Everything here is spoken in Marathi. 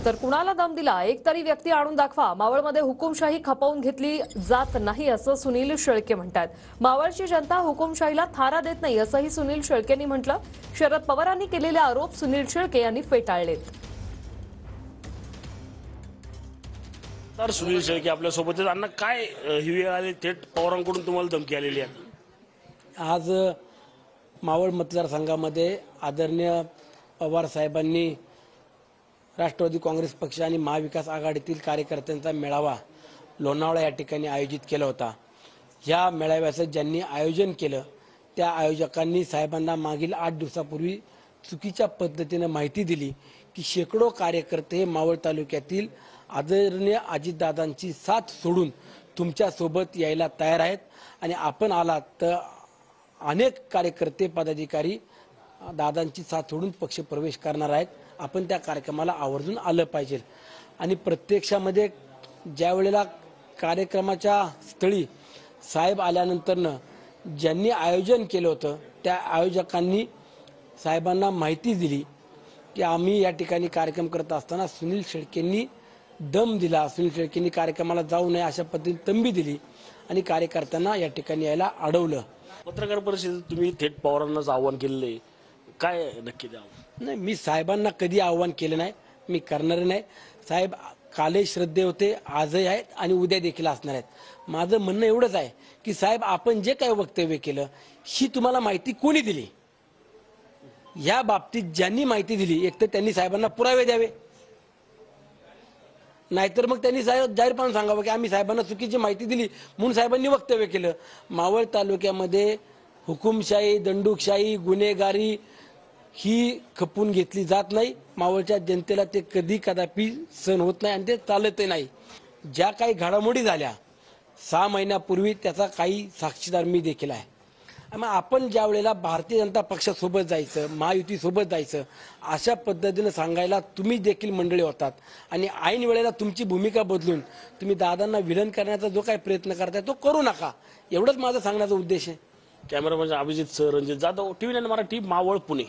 तर कुणाला दम दिला एक तरी व्यक्ती आणून दाखवा। मावळमध्ये हुकुमशाही खपवून घेतली जात नाही असं सुनील शेळके म्हणतात। मावळची जनता हुकुमशाहीला थारा देत नाही असंही सुनील शेळकेंनी म्हटलं। शरद पवारांनी केलेले आरोप सुनील शेळके यांनी फेटाळलेत। तर सुनील शेळके आपल्या सोबत आहेत। काय ही वेळ आली थेट पवारांकडून तुम्हाला धमकी आलेली आहे? आज मावळ मतदारसंघामध्ये आदरणीय पवार साहेबांनी राष्ट्रवादी काँग्रेस पक्ष आणि महाविकास आघाडीतील कार्यकर्त्यांचा मेळावा लोणावळा या ठिकाणी आयोजित केला होता। या मेळाव्याचं ज्यांनी आयोजन केलं त्या आयोजकांनी साहेबांना मागील 8 दिवसापूर्वी चुकीच्या पद्धतीने माहिती दिली की शेकडो कार्यकर्ते हे मावळ तालुक्यातील आदरणीय अजितदादांची साथ सोडून तुमच्या सोबत यायला तयार आहेत आणि आपण आलात तर अनेक कार्यकर्ते पदाधिकारी दादांची साथ सोडून पक्ष प्रवेश करणार आहेत। आपण त्या कार्यक्रमाला आवर्जून आलं पाहिजे आणि प्रत्यक्षामध्ये ज्या वेळेला कार्यक्रमाच्या स्थळी साहेब आल्यानंतरनं ज्यांनी आयोजन केलं होतं त्या आयोजकांनी साहेबांना माहिती दिली की आम्ही या ठिकाणी कार्यक्रम करत असताना सुनील शेळकेंनी दम दिला, सुनील शेळकेंनी कार्यक्रमाला जाऊ नये अशा पद्धतीने तंबी दिली आणि कार्यकर्त्यांना या ठिकाणी यायला अडवलं। पत्रकार परिषदेत तुम्ही थेट पवारांनाच आव्हान केलेले, काय नक्की द्या? नाही, मी साहेबांना कधी आव्हान केलं नाही, मी करणार नाही। साहेब कालही श्रद्धे होते, आजही आहेत आणि उद्या देखील असणार आहेत। माझं म्हणणं एवढंच आहे की साहेब आपण जे काही वक्तव्य केलं ही तुम्हाला माहिती कोणी दिली? या बाबतीत ज्यांनी माहिती दिली एक तर त्यांनी साहेबांना पुरावे द्यावे, नाहीतर मग त्यांनी साहेब जाहीरपणे सांगावं की आम्ही साहेबांना चुकीची माहिती दिली म्हणून साहेबांनी वक्तव्य केलं। मावळ तालुक्यामध्ये हुकुमशाही, दंडुकशाही, गुन्हेगारी ही खपून घेतली जात नाही। मावळच्या जनतेला ते कदापि सहन होत नाही आणि ते चालतही नाही। ज्या काही घडामोडी झाल्या 6 महिन्यापूर्वी त्याचा काही साक्षीदार मी देखील आहे। मग आपण ज्या वेळेला भारतीय जनता पक्षासोबत जायचं, महायुतीसोबत जायचं अशा पद्धतीने सांगायला तुम्ही देखील मंडळी होतात आणि ऐन वेळेला तुमची भूमिका बदलून तुम्ही दादांना विलन करण्याचा जो काही प्रयत्न करताय तो करू नका, एवढंच माझा सांगण्याचा उद्देश आहे। Cameraman Abhijit sir, Ranjit Jadhav, TV9 Marathi, Maval, Pune.